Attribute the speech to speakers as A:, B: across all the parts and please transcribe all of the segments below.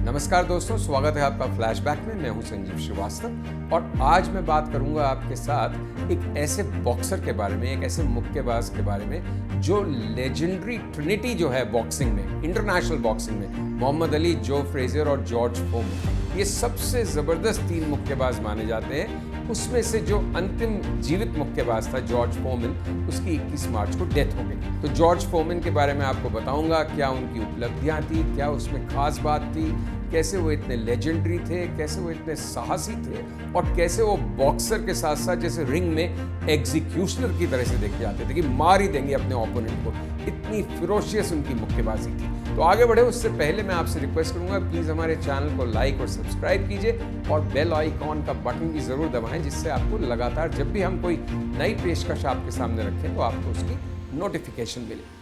A: नमस्कार दोस्तों, स्वागत है आपका फ्लैशबैक में। मैं हूं संजीव श्रीवास्तव और आज मैं बात करूंगा आपके साथ एक ऐसे बॉक्सर के बारे में, एक ऐसे मुक्केबाज के बारे में जो लेजेंडरी ट्रिनिटी जो है बॉक्सिंग में, इंटरनेशनल बॉक्सिंग में, मोहम्मद अली, जो फ्रेजर और जॉर्ज फोमन, ये सबसे ज़बरदस्त 3 मुक्केबाज माने जाते हैं। उसमें से जो अंतिम जीवित मुक्केबाज था जॉर्ज फोमन, उसकी 21 मार्च को डेथ हो गई। तो जॉर्ज फोमन के बारे में आपको बताऊंगा, क्या उनकी उपलब्धियां थी, क्या उसमें खास बात थी, कैसे वो इतने लेजेंडरी थे, कैसे वो इतने साहसी थे और कैसे वो बॉक्सर के साथ साथ जैसे रिंग में एग्जीक्यूशनर की तरह से देखे जाते थे कि मार ही देंगे अपने ओपोनेंट को, इतनी फिरोशियस उनकी मुक्केबाजी थी। तो आगे बढ़े उससे पहले मैं आपसे रिक्वेस्ट करूंगा, प्लीज़ हमारे चैनल को लाइक और सब्सक्राइब कीजिए और बेल आइकॉन का बटन भी ज़रूर दबाएं, जिससे आपको लगातार जब भी हम कोई नई पेशकश आपके सामने रखें तो आपको उसकी नोटिफिकेशन मिले।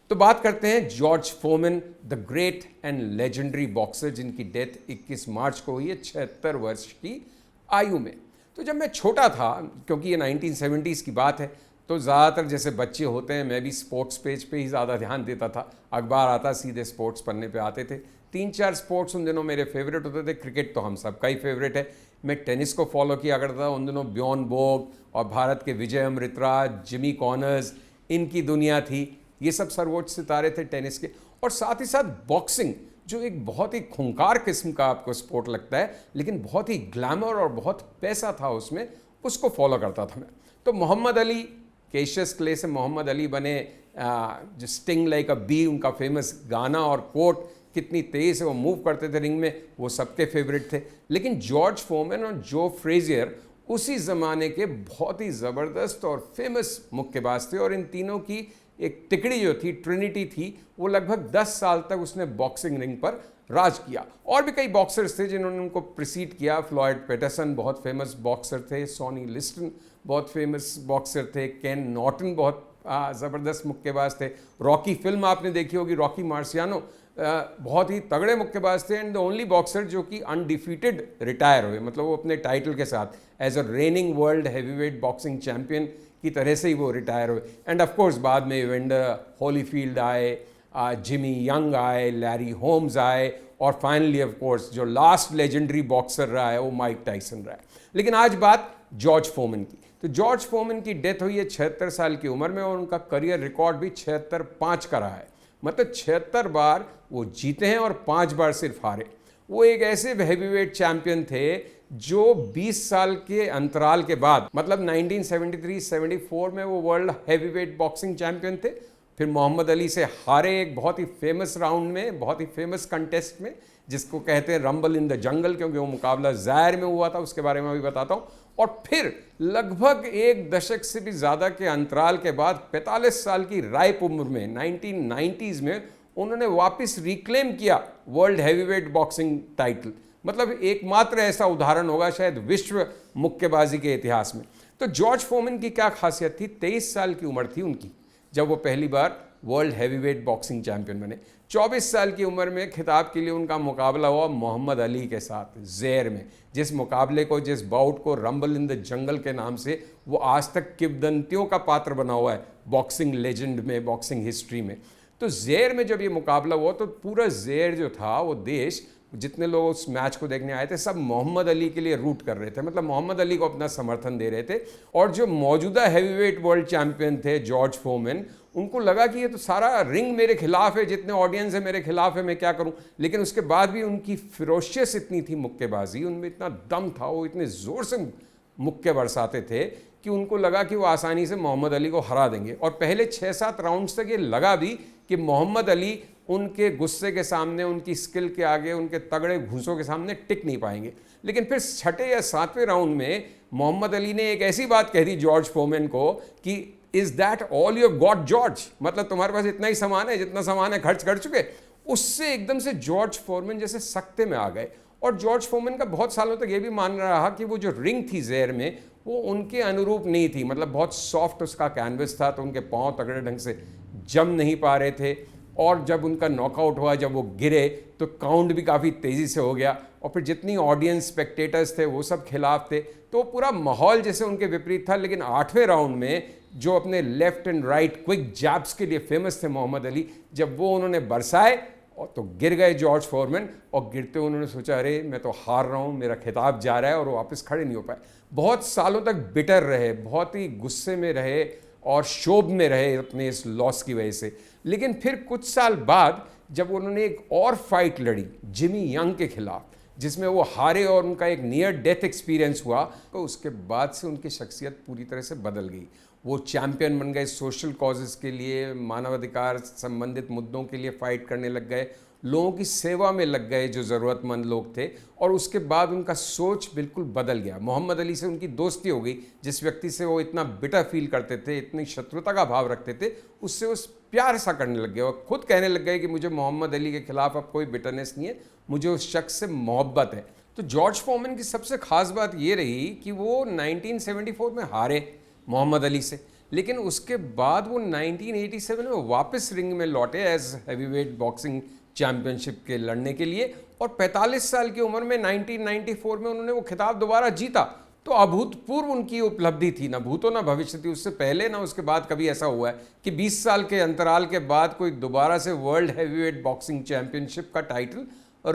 A: तो बात करते हैं George Foreman, the great and legendary boxer, जिनकी डेथ 21 मार्च को हुई है 76 वर्ष की आयु में। तो जब मैं छोटा था, क्योंकि ये 1970s की बात है, तो ज़्यादातर जैसे बच्चे होते हैं, मैं भी स्पोर्ट्स पेज पे ही ज़्यादा ध्यान देता था। अखबार आता, सीधे स्पोर्ट्स पढ़ने पे आते थे। 3-4 स्पोर्ट्स उन दिनों मेरे फेवरेट होते थे। क्रिकेट तो हम सबका ही फेवरेट है। मैं टेनिस को फॉलो किया करता था उन दिनों। ब्जॉर्न बोर्ग और भारत के विजय अमृतराज, जिमी कॉनर्स, इनकी दुनिया थी। ये सब सर्वोच्च सितारे थे टेनिस के। और साथ ही साथ बॉक्सिंग, जो एक बहुत ही खूंखार किस्म का आपको स्पोर्ट लगता है, लेकिन बहुत ही ग्लैमर और बहुत पैसा था उसमें, उसको फॉलो करता था मैं। तो मोहम्मद अली, केशियस क्ले से मोहम्मद अली बने, जो स्टिंग लाइक अ बी, उनका फेमस गाना और कोट, कितनी तेज़ से वो मूव करते थे रिंग में, वो सबके फेवरेट थे। लेकिन जॉर्ज फोमन और जो फ्रेजियर उसी ज़माने के बहुत ही ज़बरदस्त और फेमस मुक्केबाज थे। और इन तीनों की एक तिकड़ी जो थी, ट्रिनिटी थी, वो लगभग 10 साल तक उसने बॉक्सिंग रिंग पर राज किया। और भी कई बॉक्सर्स थे जिन्होंने उनको प्रिसीड किया। फ्लॉयड पैटरसन बहुत फेमस बॉक्सर थे, सॉनी लिस्टन बहुत फेमस बॉक्सर थे, केन नॉर्टन बहुत ज़बरदस्त मुक्केबाज थे। रॉकी फिल्म आपने देखी होगी, रॉकी मार्सियानो बहुत ही तगड़े मुक्केबाज थे। एंड द ओनली बॉक्सर जो कि अनडिफीटेड रिटायर हुए, मतलब वो अपने टाइटल के साथ as a reigning world heavyweight boxing champion की तरह से ही वो रिटायर हुए। एंड ऑफ कोर्स बाद में इवेंडर होलीफील्ड आए, जिमी यंग आए, लैरी होम्स आए और फाइनली ऑफ कोर्स जो लास्ट लेजेंडरी बॉक्सर रहा है वो माइक टाइसन रहा है। लेकिन आज बात जॉर्ज फोमन की। तो जॉर्ज फोमन की डेथ हुई है 76 साल की उम्र में और उनका करियर रिकॉर्ड भी 76-5 का रहा है। मतलब 76 बार वो जीते हैं और 5 बार सिर्फ हारे। वो एक ऐसे हैवीवेट चैंपियन थे जो 20 साल के अंतराल के बाद, मतलब 1973-74 में वो वर्ल्ड हैवीवेट बॉक्सिंग चैंपियन थे। फिर मोहम्मद अली से हारे एक बहुत ही फेमस राउंड में, बहुत ही फेमस कंटेस्ट में, जिसको कहते हैं रंबल इन द जंगल, क्योंकि वो मुकाबला ज़ायर में हुआ था, उसके बारे में भी बताता हूँ। और फिर लगभग 1 दशक से भी ज़्यादा के अंतराल के बाद 45 साल की राइप उम्र में 1990s में उन्होंने वापस रिक्लेम किया वर्ल्ड हैवीवेट बॉक्सिंग टाइटल। मतलब एकमात्र ऐसा उदाहरण होगा शायद विश्व मुक्केबाजी के इतिहास में। तो जॉर्ज फोमन की क्या खासियत थी? 23 साल की उम्र थी उनकी जब वो पहली बार वर्ल्ड हैवीवेट बॉक्सिंग चैंपियन बने। 24 साल की उम्र में खिताब के लिए उनका मुकाबला हुआ मोहम्मद अली के साथ ज़ेर में, जिस मुकाबले को, जिस बाउट को रंबल इन द जंगल के नाम से वो आज तक किंवदंतियों का पात्र बना हुआ है बॉक्सिंग लेजेंड में, बॉक्सिंग हिस्ट्री में। तो ज़ेर में जब ये मुकाबला हुआ तो पूरा ज़ेर जो था, वो देश, जितने लोग उस मैच को देखने आए थे, सब मोहम्मद अली के लिए रूट कर रहे थे, मतलब मोहम्मद अली को अपना समर्थन दे रहे थे। और जो मौजूदा हैवीवेट वर्ल्ड चैंपियन थे जॉर्ज फोमन, उनको लगा कि ये तो सारा रिंग मेरे खिलाफ है, जितने ऑडियंस है मेरे खिलाफ है, मैं क्या करूं। लेकिन उसके बाद भी उनकी फिरोशियस इतनी थी मुक्केबाजी, उनमें इतना दम था, वो इतने ज़ोर से मुक्के बरसाते थे कि उनको लगा कि वो आसानी से मोहम्मद अली को हरा देंगे। और पहले 6-7 राउंड्स तक ये लगा भी कि मोहम्मद अली उनके गुस्से के सामने, उनकी स्किल के आगे, उनके तगड़े घूंसों के सामने टिक नहीं पाएंगे। लेकिन फिर 6ठे या 7वें राउंड में मोहम्मद अली ने एक ऐसी बात कह दी जॉर्ज फोमन को कि is that all you got George, मतलब तुम्हारे पास इतना ही सामान है, जितना सामान है खर्च कर चुके। उससे एकदम से जॉर्ज फोमन जैसे सख्ते में आ गए। और जॉर्ज फोमन का बहुत सालों तक ये भी मान रहा कि वो जो रिंग थी ज़ेर में, वो उनके अनुरूप नहीं थी, मतलब बहुत सॉफ्ट उसका कैनवस था, तो उनके पाँव तगड़े ढंग से जम नहीं पा रहे थे। और जब उनका नॉकआउट हुआ, जब वो गिरे, तो काउंट भी काफ़ी तेज़ी से हो गया और फिर जितनी ऑडियंस स्पेक्टेटर्स थे वो सब खिलाफ थे, तो पूरा माहौल जैसे उनके विपरीत था। लेकिन 8वें राउंड में जो अपने left and right quick jabs के लिए फेमस थे मोहम्मद अली, जब वो उन्होंने बरसाए और तो गिर गए जॉर्ज फोरमैन, और गिरते उन्होंने सोचा अरे मैं तो हार रहा हूँ, मेरा खिताब जा रहा है, और वो वापस खड़े नहीं हो पाए। बहुत सालों तक बिटर रहे, बहुत ही गुस्से में रहे और शोभ में रहे अपने इस लॉस की वजह से। लेकिन फिर कुछ साल बाद जब उन्होंने एक और फाइट लड़ी जिमी यंग के खिलाफ, जिसमें वो हारे और उनका एक नियर डेथ एक्सपीरियंस हुआ, तो उसके बाद से उनकी शख्सियत पूरी तरह से बदल गई। वो चैम्पियन बन गए, सोशल कॉजेज़ के लिए, मानवाधिकार संबंधित मुद्दों के लिए फ़ाइट करने लग गए, लोगों की सेवा में लग गए जो ज़रूरतमंद लोग थे। और उसके बाद उनका सोच बिल्कुल बदल गया। मोहम्मद अली से उनकी दोस्ती हो गई, जिस व्यक्ति से वो इतना बिटर फील करते थे, इतनी शत्रुता का भाव रखते थे, उससे उस प्यार सा करने लग गए और खुद कहने लग गए कि मुझे मोहम्मद अली के खिलाफ अब कोई बिटरनेस नहीं है, मुझे उस शख्स से मोहब्बत है। तो जॉर्ज फोरमैन की सबसे खास बात ये रही कि वो 1974 में हारे मोहम्मद अली से, लेकिन उसके बाद वो 1987 में वापस रिंग में लौटे एज हैवीवेट बॉक्सिंग चैंपियनशिप के लड़ने के लिए, और 45 साल की उम्र में 1994 में उन्होंने वो खिताब दोबारा जीता। तो अभूतपूर्व उनकी उपलब्धि थी, ना भूतो ना भविष्य थी। उससे पहले ना उसके बाद कभी ऐसा हुआ है कि 20 साल के अंतराल के बाद कोई दोबारा से वर्ल्ड हैवीवेट बॉक्सिंग चैंपियनशिप का टाइटल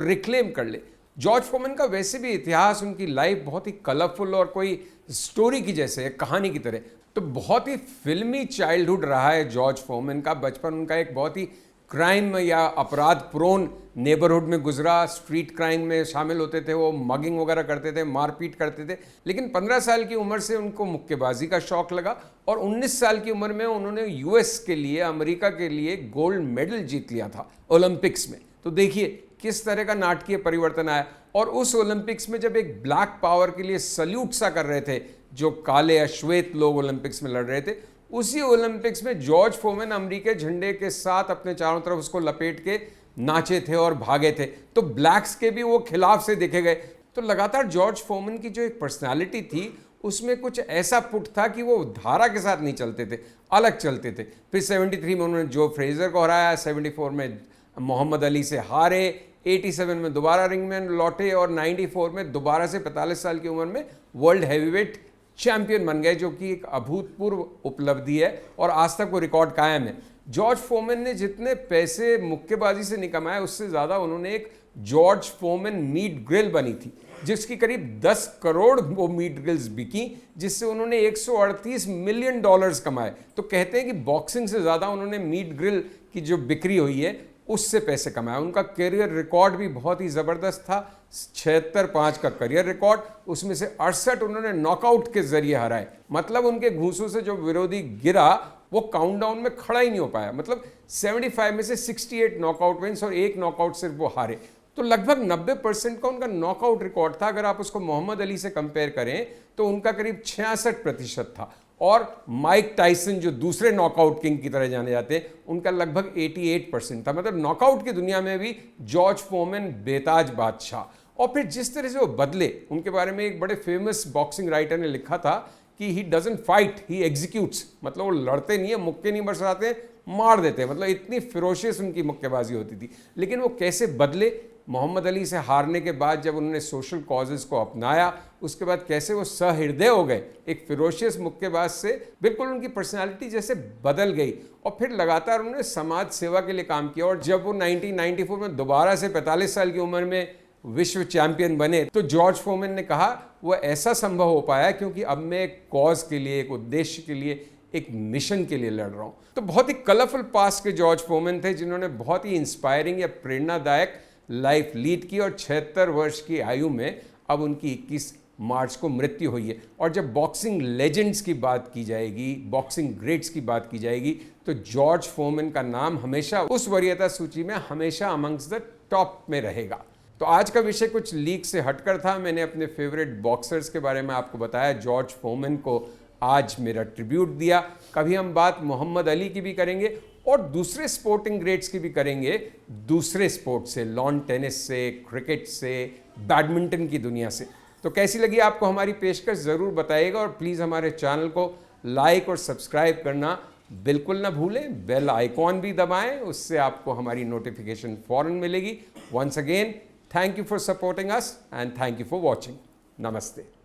A: रिक्लेम कर ले। जॉर्ज फोरमैन का वैसे भी इतिहास, उनकी लाइफ बहुत ही कलरफुल और कोई स्टोरी की जैसे, कहानी की तरह। तो बहुत ही फिल्मी चाइल्डहुड रहा है जॉर्ज फोरमैन का। बचपन उनका एक बहुत ही क्राइम या अपराध प्रोन नेबरहुड में गुजरा। स्ट्रीट क्राइम में शामिल होते थे, वो मगिंग वगैरह करते थे, मारपीट करते थे। लेकिन 15 साल की उम्र से उनको मुक्केबाजी का शौक लगा, और 19 साल की उम्र में उन्होंने यूएस के लिए, अमेरिका के लिए गोल्ड मेडल जीत लिया था ओलंपिक्स में। तो देखिए किस तरह का नाटकीय परिवर्तन आया। और उस ओलंपिक्स में जब एक ब्लैक पावर के लिए सल्यूट सा कर रहे थे, जो काले या श्वेत लोग ओलंपिक्स में लड़ रहे थे, उसी ओलंपिक्स में जॉर्ज फोरमैन अमेरिकी झंडे के साथ अपने चारों तरफ उसको लपेट के नाचे थे और भागे थे। तो ब्लैक्स के भी वो खिलाफ से देखे गए। तो लगातार जॉर्ज फोरमैन की जो एक पर्सनालिटी थी, उसमें कुछ ऐसा पुट था कि वो धारा के साथ नहीं चलते थे, अलग चलते थे। फिर 73 में उन्होंने जो फ्रेजर को हराया, 74 में मोहम्मद अली से हारे, 87 में दोबारा रिंग में लौटे, और 94 में दोबारा से 45 साल की उम्र में वर्ल्ड हैवीवेट चैंपियन बन गए, जो कि एक अभूतपूर्व उपलब्धि है और आज तक वो रिकॉर्ड कायम है। जॉर्ज फोरमैन ने जितने पैसे मुक्केबाजी से नहीं कमाए, उससे ज़्यादा उन्होंने एक जॉर्ज फोरमैन मीट ग्रिल बनी थी, जिसकी करीब 10 करोड़ वो मीट ग्रिल्स बिकी, जिससे उन्होंने 138 मिलियन डॉलर्स कमाए। तो कहते हैं कि बॉक्सिंग से ज़्यादा उन्होंने मीट ग्रिल की जो बिक्री हुई है उससे पैसे कमाए। उनका करियर रिकॉर्ड भी बहुत ही ज़बरदस्त था, 76-5 का करियर रिकॉर्ड, उसमें से 68 उन्होंने नॉकआउट के जरिए हराए। मतलब उनके घूंसों से जो विरोधी गिरा वो काउंटडाउन में खड़ा ही नहीं हो पाया। मतलब 75 में से 68 नॉकआउट विन्स और 1 नॉकआउट सिर्फ वो हारे। तो लगभग 90% का उनका नॉकआउट रिकॉर्ड था। अगर आप उसको मोहम्मद अली से कंपेयर करें तो उनका करीब 66% था। और माइक टाइसन जो दूसरे नॉकआउट किंग की तरह जाने जाते हैं, उनका लगभग 88% था। मतलब नॉकआउट की दुनिया में भी जॉर्ज फोरमैन बेताज बादशाह। और फिर जिस तरह से वो बदले, उनके बारे में एक बड़े फेमस बॉक्सिंग राइटर ने लिखा था कि he doesn't fight, he executes. मतलब वो लड़ते नहीं है, मुक्के नहीं बरसाते, मार देते हैं। मतलब इतनी फिरोशियस उनकी मुक्केबाजी होती थी। लेकिन वो कैसे बदले, मोहम्मद अली से हारने के बाद जब उन्होंने सोशल कॉजेज़ को अपनाया, उसके बाद कैसे वो सहृदय हो गए, एक फिरोशियस मुक्केबाज से बिल्कुल उनकी पर्सनालिटी जैसे बदल गई। और फिर लगातार उन्होंने समाज सेवा के लिए काम किया। और जब वो 1994 में दोबारा से 45 साल की उम्र में विश्व चैंपियन बने, तो जॉर्ज फोरमैन ने कहा वो ऐसा संभव हो पाया क्योंकि अब मैं एक कॉज के लिए, एक उद्देश्य के लिए, एक मिशन के लिए लड़ रहा हूँ। तो बहुत ही कलरफुल पास्ट के जॉर्ज फोरमैन थे, जिन्होंने बहुत ही इंस्पायरिंग या प्रेरणादायक लाइफ लीड की। और 76 वर्ष की आयु में अब उनकी 21 मार्च को मृत्यु हुई है। और जब बॉक्सिंग लेजेंड्स की बात की जाएगी, बॉक्सिंग ग्रेट्स की बात की जाएगी, तो जॉर्ज फोरमैन का नाम हमेशा उस वरीयता सूची में हमेशा अमंग्स द टॉप में रहेगा। तो आज का विषय कुछ लीक से हटकर था। मैंने अपने फेवरेट बॉक्सर्स के बारे में आपको बताया। जॉर्ज फोरमैन को आज मेरा ट्रिब्यूट दिया। कभी हम बात मोहम्मद अली की भी करेंगे और दूसरे स्पोर्टिंग ग्रेट्स की भी करेंगे, दूसरे स्पोर्ट से, लॉन टेनिस से, क्रिकेट से, बैडमिंटन की दुनिया से। तो कैसी लगी आपको हमारी पेशकश, ज़रूर बताइएगा। और प्लीज़ हमारे चैनल को लाइक और सब्सक्राइब करना बिल्कुल ना भूलें। बेल आइकॉन भी दबाएं, उससे आपको हमारी नोटिफिकेशन फ़ौरन मिलेगी। Once again Thank you for supporting us and thank you for watching. Namaste.